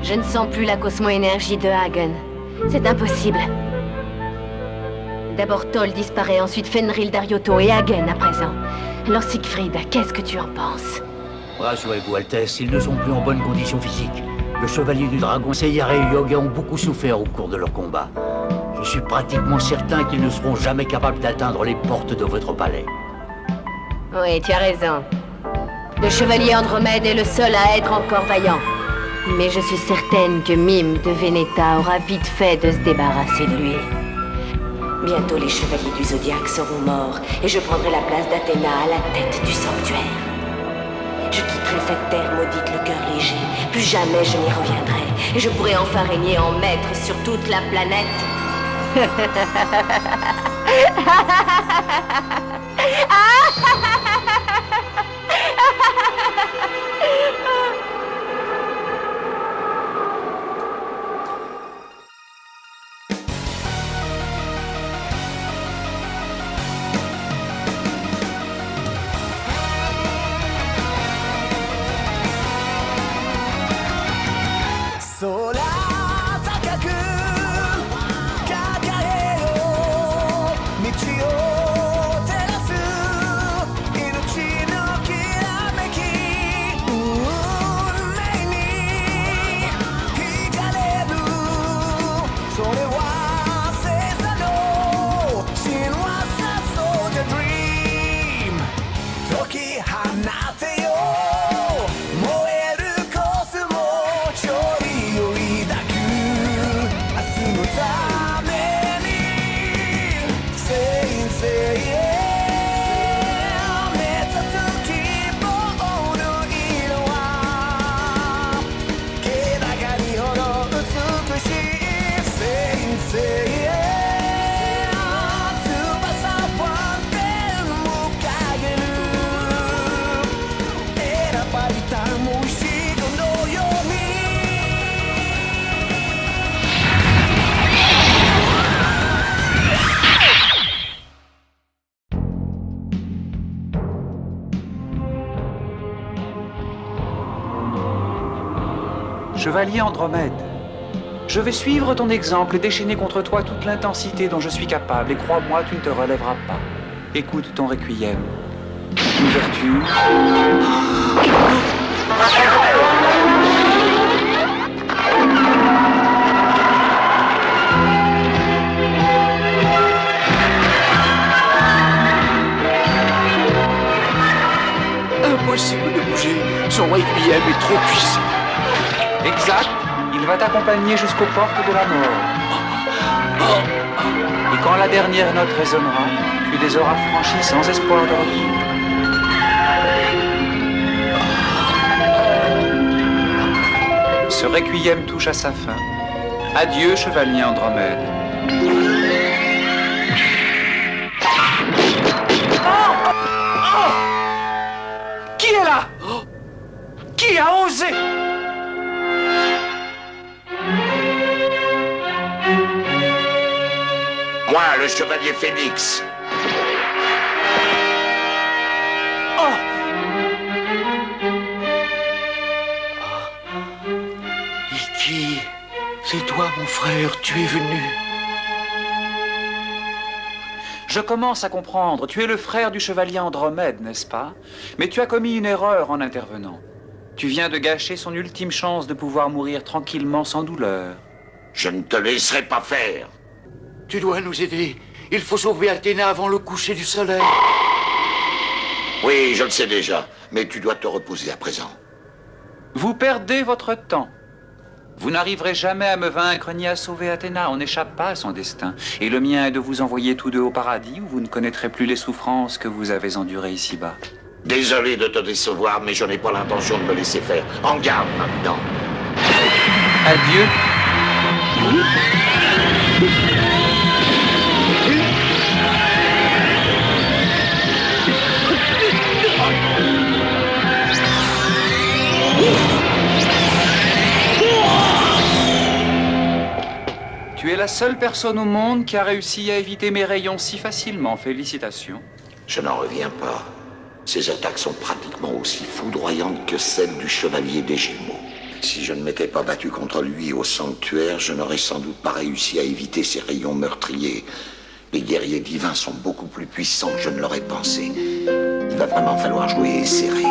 Je ne sens plus la cosmo-énergie de Hagen. C'est impossible. D'abord Toll disparaît, ensuite Fenrir, Darioto et Hagen à présent. Alors Siegfried, qu'est-ce que tu en penses? Rassurez-vous, Altesse, ils ne sont plus en bonne condition physique. Le chevalier du dragon, Seyare et Yoga ont beaucoup souffert au cours de leur combat. Je suis pratiquement certain qu'ils ne seront jamais capables d'atteindre les portes de votre palais. Oui, tu as raison. Le chevalier Andromède est le seul à être encore vaillant. Mais je suis certaine que Mime de Veneta aura vite fait de se débarrasser de lui. Bientôt les chevaliers du Zodiaque seront morts et je prendrai la place d'Athéna à la tête du sanctuaire. Je quitterai cette terre maudite le cœur léger. Plus jamais je n'y reviendrai. Et je pourrai enfin régner en maître sur toute la planète. Chevalier Andromède, je vais suivre ton exemple et déchaîner contre toi toute l'intensité dont je suis capable, et crois-moi, tu ne te relèveras pas. Écoute ton requiem. Ouverture. Impossible de bouger. Son requiem est trop puissant. Exact. Il va t'accompagner jusqu'aux portes de la mort. Et quand la dernière note résonnera, tu les auras franchis sans espoir de retour. Ce requiem touche à sa fin. Adieu, chevalier Andromède. Qui est là? Qui a osé? Moi, le chevalier Phénix. Iki, c'est toi, mon frère, tu es venu. Je commence à comprendre. Tu es le frère du chevalier Andromède, n'est-ce pas? Mais tu as commis une erreur en intervenant. Tu viens de gâcher son ultime chance de pouvoir mourir tranquillement sans douleur. Je ne te laisserai pas faire. Tu dois nous aider. Il faut sauver Athéna avant le coucher du soleil. Oui, je le sais déjà, mais tu dois te reposer à présent. Vous perdez votre temps. Vous n'arriverez jamais à me vaincre ni à sauver Athéna. On n'échappe pas à son destin. Et le mien est de vous envoyer tous deux au paradis où vous ne connaîtrez plus les souffrances que vous avez endurées ici-bas. Désolé de te décevoir, mais je n'ai pas l'intention de me laisser faire. En garde maintenant. Adieu. Tu es la seule personne au monde qui a réussi à éviter mes rayons si facilement. Félicitations. Je n'en reviens pas. Ces attaques sont pratiquement aussi foudroyantes que celles du chevalier des Gémeaux. Si je ne m'étais pas battu contre lui au sanctuaire, je n'aurais sans doute pas réussi à éviter ses rayons meurtriers. Les guerriers divins sont beaucoup plus puissants que je ne l'aurais pensé. Il va vraiment falloir jouer serré.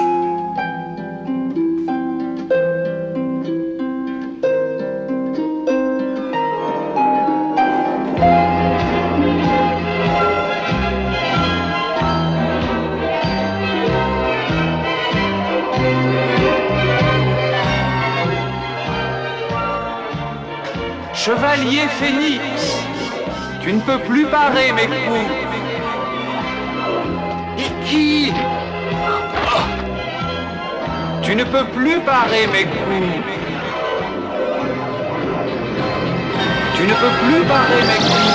Chevalier Phénix, tu ne peux plus parer mes coups. Et qui? Tu ne peux plus parer mes coups. Tu ne peux plus parer mes coups.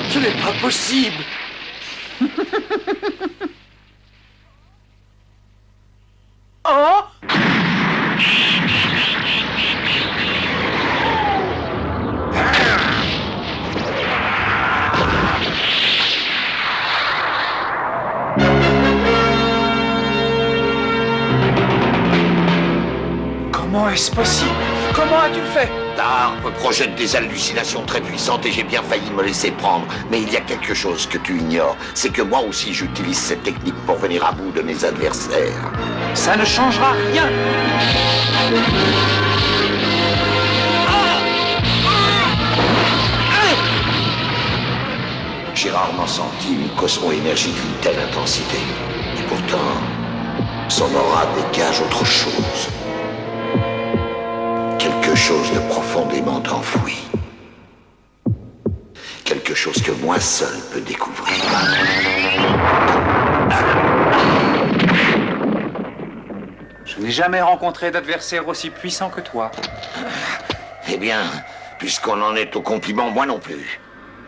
Ce n'est pas possible. Oh! Comment est-ce possible? Comment as-tu fait? Ta harpe projette des hallucinations très puissantes et j'ai bien failli me laisser prendre. Mais il y a quelque chose que tu ignores, c'est que moi aussi j'utilise cette technique pour venir à bout de mes adversaires. Ça ne changera rien. J'ai rarement senti une cosmo-énergie d'une telle intensité. Et pourtant, son aura dégage autre chose. Quelque chose de profondément enfoui. Quelque chose que moi seul peux découvrir. Je n'ai jamais rencontré d'adversaire aussi puissant que toi. Eh bien, puisqu'on en est au compliment, moi non plus.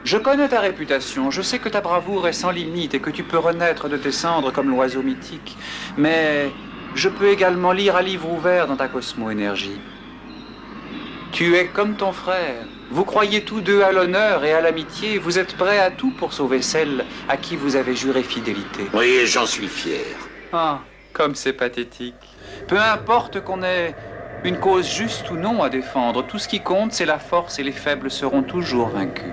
Je connais ta réputation, je sais que ta bravoure est sans limite et que tu peux renaître de tes cendres comme l'oiseau mythique. Mais je peux également lire à livre ouvert dans ta cosmo-énergie. Tu es comme ton frère. Vous croyez tous deux à l'honneur et à l'amitié. Vous êtes prêts à tout pour sauver celle à qui vous avez juré fidélité. Oui, j'en suis fier. Ah, comme c'est pathétique. Peu importe qu'on ait une cause juste ou non à défendre, tout ce qui compte, c'est la force et les faibles seront toujours vaincus.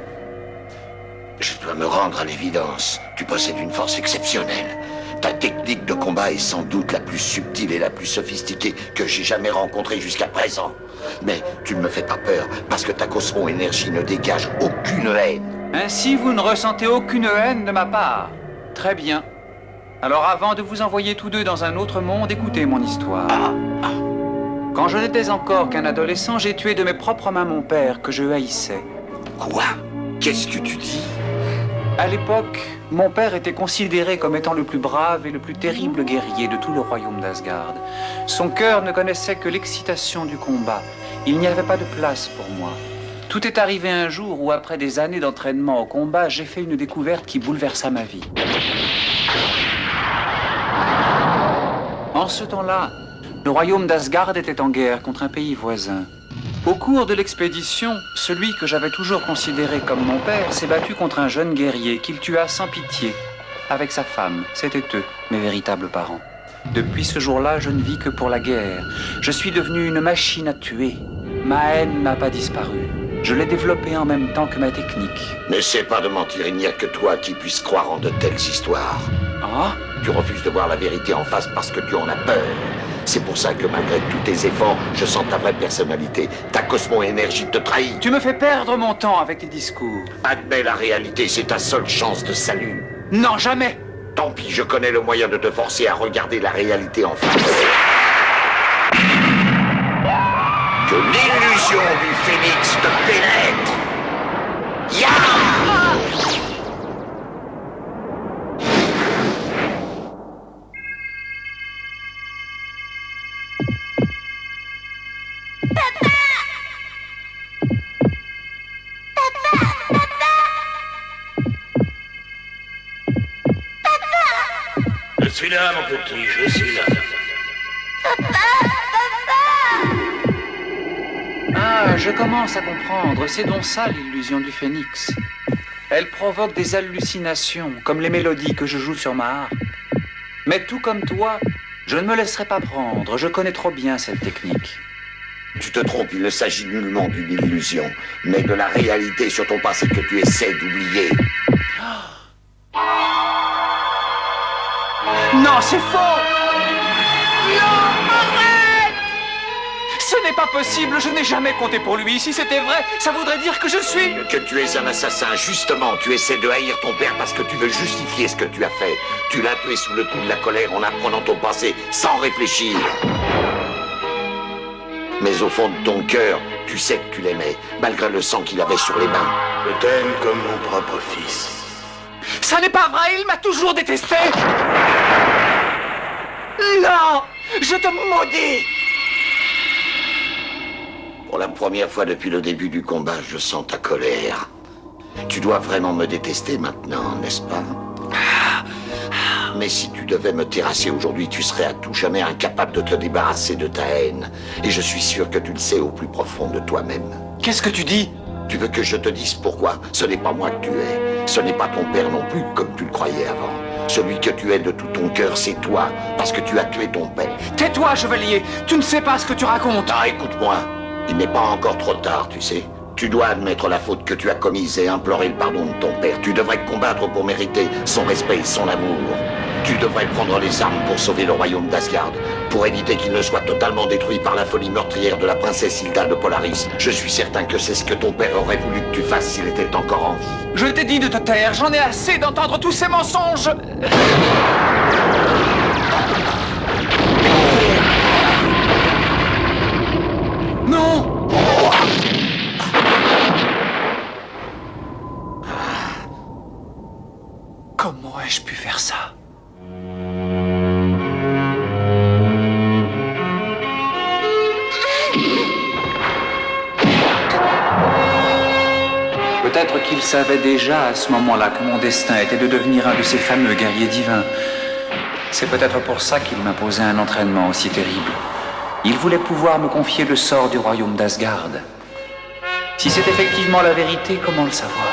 Je dois me rendre à l'évidence. Tu possèdes une force exceptionnelle. Ta technique de combat est sans doute la plus subtile et la plus sophistiquée que j'ai jamais rencontrée jusqu'à présent. Mais tu ne me fais pas peur, parce que ta cosmo-énergie ne dégage aucune haine. Ainsi, vous ne ressentez aucune haine de ma part. Très bien. Alors avant de vous envoyer tous deux dans un autre monde, écoutez mon histoire. Quand je n'étais encore qu'un adolescent, j'ai tué de mes propres mains mon père, que je haïssais. Quoi? Qu'est-ce que tu dis? À l'époque, mon père était considéré comme étant le plus brave et le plus terrible guerrier de tout le royaume d'Asgard. Son cœur ne connaissait que l'excitation du combat. Il n'y avait pas de place pour moi. Tout est arrivé un jour où, après des années d'entraînement au combat, j'ai fait une découverte qui bouleversa ma vie. En ce temps-là, le royaume d'Asgard était en guerre contre un pays voisin. Au cours de l'expédition, celui que j'avais toujours considéré comme mon père s'est battu contre un jeune guerrier qu'il tua sans pitié, avec sa femme. C'étaient eux, mes véritables parents. Depuis ce jour-là, je ne vis que pour la guerre. Je suis devenu une machine à tuer. Ma haine n'a pas disparu. Je l'ai développée en même temps que ma technique. N'essaie pas de mentir, il n'y a que toi qui puisse croire en de telles histoires. Ah? Tu refuses de voir la vérité en face parce que tu en as peur. C'est pour ça que malgré tous tes efforts, je sens ta vraie personnalité. Ta cosmo-énergie te trahit. Tu me fais perdre mon temps avec tes discours. Admets la réalité, c'est ta seule chance de salut. Non, jamais! Tant pis, je connais le moyen de te forcer à regarder la réalité en face. Que l'illusion du phénix te pénètre. Ya! Je suis là, mon petit, je suis là. Ah, je commence à comprendre. C'est donc ça l'illusion du phénix. Elle provoque des hallucinations, comme les mélodies que je joue sur ma harpe. Mais tout comme toi, je ne me laisserai pas prendre. Je connais trop bien cette technique. Tu te trompes, il ne s'agit nullement d'une illusion, mais de la réalité sur ton passé que tu essaies d'oublier. Non, c'est faux! Non, arrête! Ce n'est pas possible, je n'ai jamais compté pour lui. Si c'était vrai, ça voudrait dire que je suis... Que tu es un assassin, justement. Tu essaies de haïr ton père parce que tu veux justifier ce que tu as fait. Tu l'as tué sous le coup de la colère en apprenant ton passé sans réfléchir. Mais au fond de ton cœur, tu sais que tu l'aimais, malgré le sang qu'il avait sur les mains. Je t'aime comme mon propre fils. Ça n'est pas vrai, il m'a toujours détesté! Non! Je te maudis! Pour la première fois depuis le début du combat, je sens ta colère. Tu dois vraiment me détester maintenant, n'est-ce pas? Mais si tu devais me terrasser aujourd'hui, tu serais à tout jamais incapable de te débarrasser de ta haine. Et je suis sûr que tu le sais au plus profond de toi-même. Qu'est-ce que tu dis? Tu veux que je te dise pourquoi? Ce n'est pas moi que tu es. Ce n'est pas ton père non plus, comme tu le croyais avant. Celui que tu es de tout ton cœur, c'est toi, parce que tu as tué ton père. Tais-toi, chevalier! Tu ne sais pas ce que tu racontes! Ah, écoute-moi. Il n'est pas encore trop tard, tu sais. Tu dois admettre la faute que tu as commise et implorer le pardon de ton père. Tu devrais combattre pour mériter son respect et son amour. Tu devrais prendre les armes pour sauver le royaume d'Asgard, pour éviter qu'il ne soit totalement détruit par la folie meurtrière de la princesse Hilda de Polaris. Je suis certain que c'est ce que ton père aurait voulu que tu fasses s'il était encore en vie. Je t'ai dit de te taire, j'en ai assez d'entendre tous ces mensonges! Non! Comment ai-je pu faire ça? Peut-être qu'il savait déjà à ce moment-là que mon destin était de devenir un de ces fameux guerriers divins. C'est peut-être pour ça qu'il m'imposait un entraînement aussi terrible. Il voulait pouvoir me confier le sort du royaume d'Asgard. Si c'est effectivement la vérité, comment le savoir?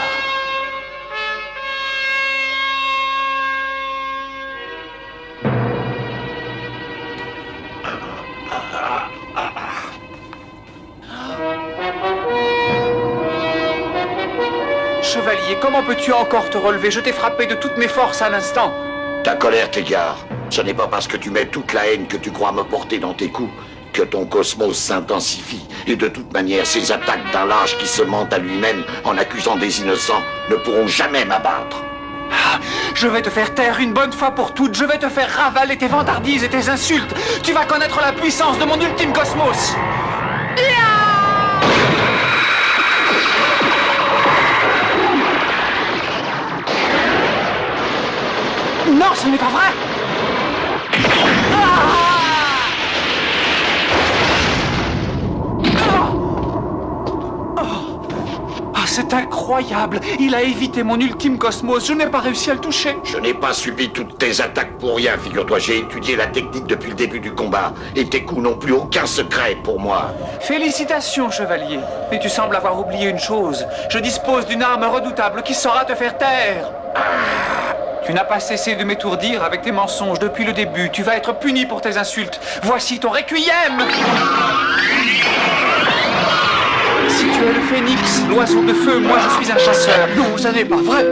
Chevalier, comment peux-tu encore te relever? Je t'ai frappé de toutes mes forces à l'instant. Ta colère t'égare. Ce n'est pas parce que tu mets toute la haine que tu crois me porter dans tes coups que ton cosmos s'intensifie. Et de toute manière, ces attaques d'un lâche qui se ment à lui-même en accusant des innocents ne pourront jamais m'abattre. Ah, je vais te faire taire une bonne fois pour toutes. Je vais te faire ravaler tes vantardises et tes insultes. Tu vas connaître la puissance de mon ultime cosmos. Non, ce n'est pas vrai! C'est incroyable! Il a évité mon ultime cosmos. Je n'ai pas réussi à le toucher. Je n'ai pas subi toutes tes attaques pour rien, figure-toi. J'ai étudié la technique depuis le début du combat. Et tes coups n'ont plus aucun secret pour moi. Félicitations, chevalier. Mais tu sembles avoir oublié une chose. Je dispose d'une arme redoutable qui saura te faire taire. Tu n'as pas cessé de m'étourdir avec tes mensonges depuis le début. Tu vas être puni pour tes insultes. Voici ton requiem! Si tu es le phénix, l'oiseau de feu, moi je suis un chasseur. Non, ça n'est pas vrai.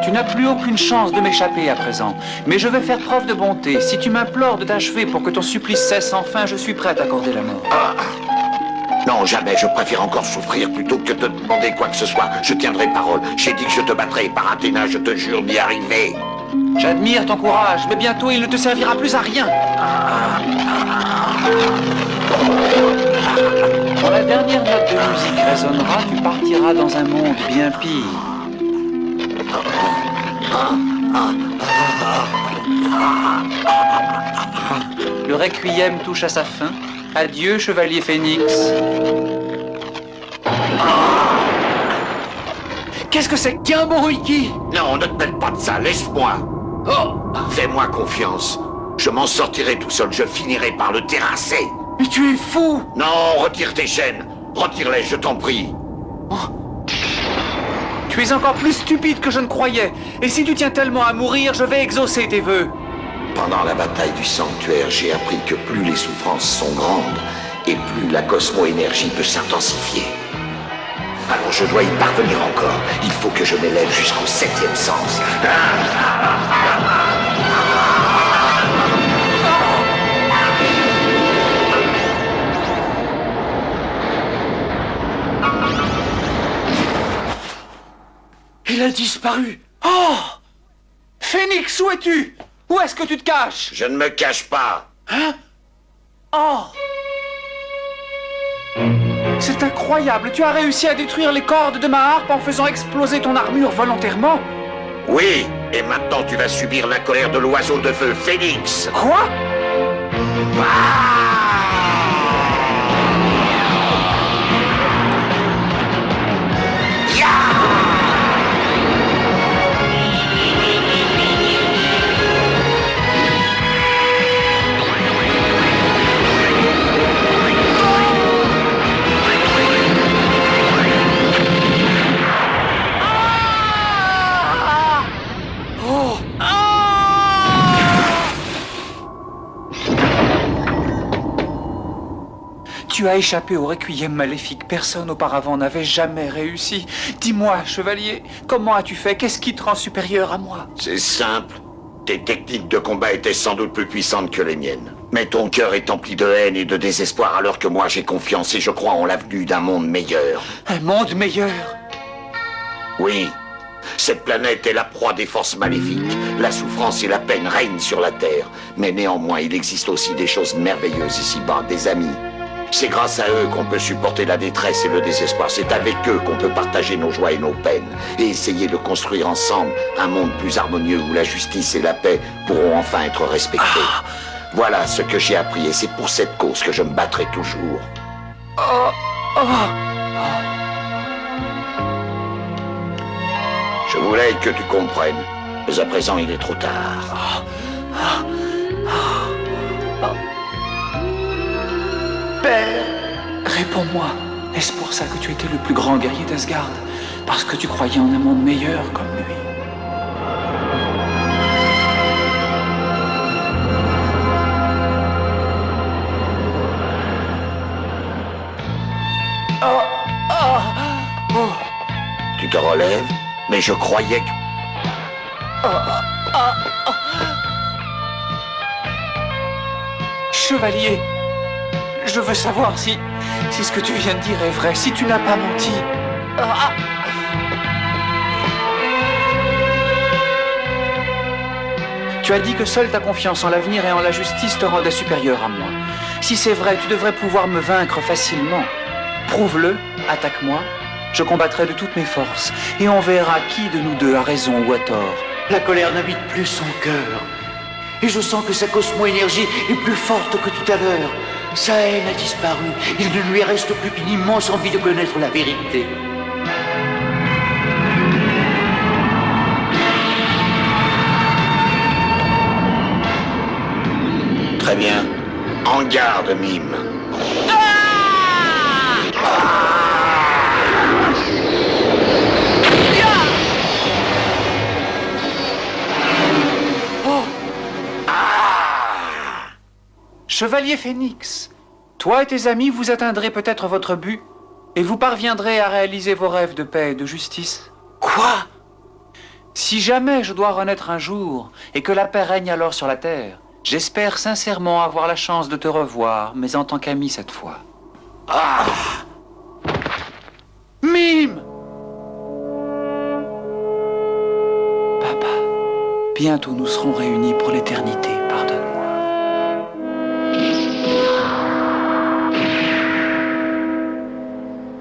Tu n'as plus aucune chance de m'échapper à présent. Mais je vais faire preuve de bonté. Si tu m'implores de t'achever pour que ton supplice cesse enfin, je suis prêt à t'accorder la mort. Non, jamais. Je préfère encore souffrir plutôt que de te demander quoi que ce soit. Je tiendrai parole. J'ai dit que je te battrai. Par Athéna, je te jure d'y arriver. J'admire ton courage, mais bientôt il ne te servira plus à rien. Quand la dernière note de musique résonnera, tu partiras dans un monde bien pire. Le requiem touche à sa fin. Adieu, chevalier Phénix. Qu'est-ce que c'est qu'un bruit? Non, ne te mêle pas de ça. Laisse-moi. Fais-moi confiance. Je m'en sortirai tout seul. Je finirai par le terrasser. Mais tu es fou! Non, retire tes chaînes. Retire-les, je t'en prie. Tu es encore plus stupide que je ne croyais. Et si tu tiens tellement à mourir, je vais exaucer tes vœux. Pendant la bataille du sanctuaire, j'ai appris que plus les souffrances sont grandes, et plus la cosmo-énergie peut s'intensifier. Alors je dois y parvenir encore. Il faut que je m'élève jusqu'au 7e sens. Il a disparu. Oh! Phénix, où es-tu? Où est-ce que tu te caches? Je ne me cache pas. Hein? Oh! C'est incroyable, tu as réussi à détruire les cordes de ma harpe en faisant exploser ton armure volontairement. Oui, et maintenant tu vas subir la colère de l'oiseau de feu, Phénix. Quoi? Tu as échappé au requiem maléfique. Personne auparavant n'avait jamais réussi. Dis-moi, chevalier, comment as-tu fait? Qu'est-ce qui te rend supérieur à moi? C'est simple. Tes techniques de combat étaient sans doute plus puissantes que les miennes. Mais ton cœur est empli de haine et de désespoir alors que moi j'ai confiance et je crois en l'avenue d'un monde meilleur. Un monde meilleur? Oui. Cette planète est la proie des forces maléfiques. La souffrance et la peine règnent sur la Terre. Mais néanmoins, il existe aussi des choses merveilleuses ici-bas, des amis. C'est grâce à eux qu'on peut supporter la détresse et le désespoir. C'est avec eux qu'on peut partager nos joies et nos peines et essayer de construire ensemble un monde plus harmonieux où la justice et la paix pourront enfin être respectées. Voilà ce que j'ai appris et c'est pour cette cause que je me battrai toujours. Je voulais que tu comprennes, mais à présent il est trop tard. Père, réponds-moi. Est-ce pour ça que tu étais le plus grand guerrier d'Asgard? Parce que tu croyais en un monde meilleur comme lui? Tu te relèves? Mais je croyais que... Chevalier, je veux savoir si ce que tu viens de dire est vrai, si tu n'as pas menti. Tu as dit que seule ta confiance en l'avenir et en la justice te rendait supérieur à moi. Si c'est vrai, tu devrais pouvoir me vaincre facilement. Prouve-le, attaque-moi, je combattrai de toutes mes forces, et on verra qui de nous deux a raison ou a tort. La colère n'habite plus son cœur. Et je sens que sa cosmo-énergie est plus forte que tout à l'heure. Sa haine a disparu. Il ne lui reste plus qu'une immense envie de connaître la vérité. Très bien. En garde, Mime. Chevalier Phénix, toi et tes amis, vous atteindrez peut-être votre but et vous parviendrez à réaliser vos rêves de paix et de justice. Quoi? Si jamais je dois renaître un jour et que la paix règne alors sur la terre, j'espère sincèrement avoir la chance de te revoir, mais en tant qu'ami cette fois. Mime! Papa, bientôt nous serons réunis pour l'éternité, pardonne-moi.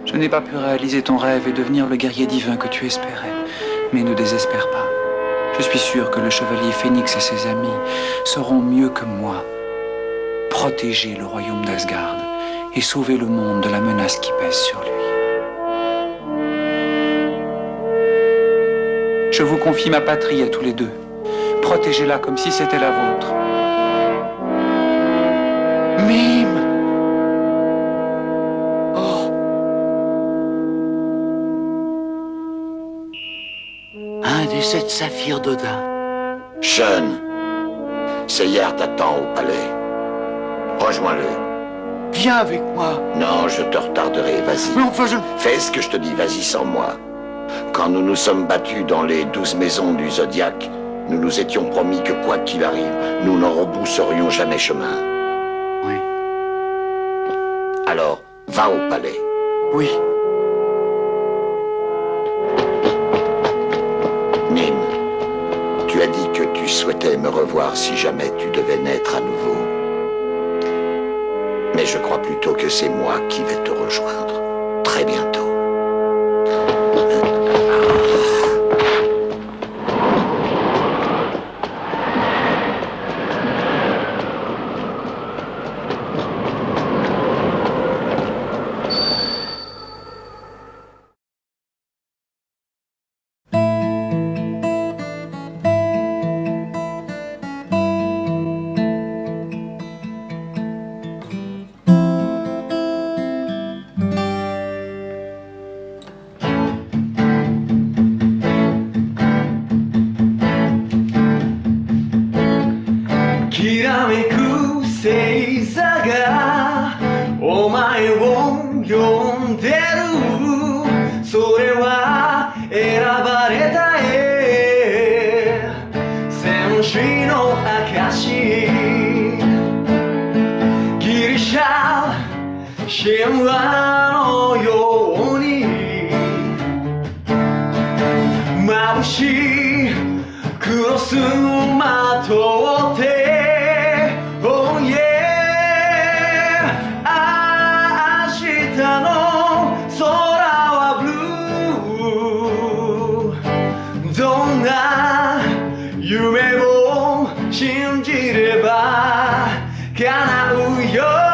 Je n'ai pas pu réaliser ton rêve et devenir le guerrier divin que tu espérais. Mais ne désespère pas. Je suis sûr que le chevalier Phénix et ses amis sauront mieux que moi protéger le royaume d'Asgard et sauver le monde de la menace qui pèse sur lui. Je vous confie ma patrie à tous les deux. Protégez-la comme si c'était la vôtre. Mime! cette saphir d'Odin. Sean, Seyard t'attend au palais. Rejoins-le. Viens avec moi. Non, je te retarderai, vas-y. Mais enfin, je... Fais ce que je te dis, vas-y sans moi. Quand nous nous sommes battus dans les 12 maisons du Zodiaque, nous nous étions promis que quoi qu'il arrive, nous n'en rebrousserions jamais chemin. Oui. Alors, va au palais. Oui. Nim, tu as dit que tu souhaitais me revoir si jamais tu devais naître à nouveau. Mais je crois plutôt que c'est moi qui vais te rejoindre. Très bientôt.夢を信じれば叶うよ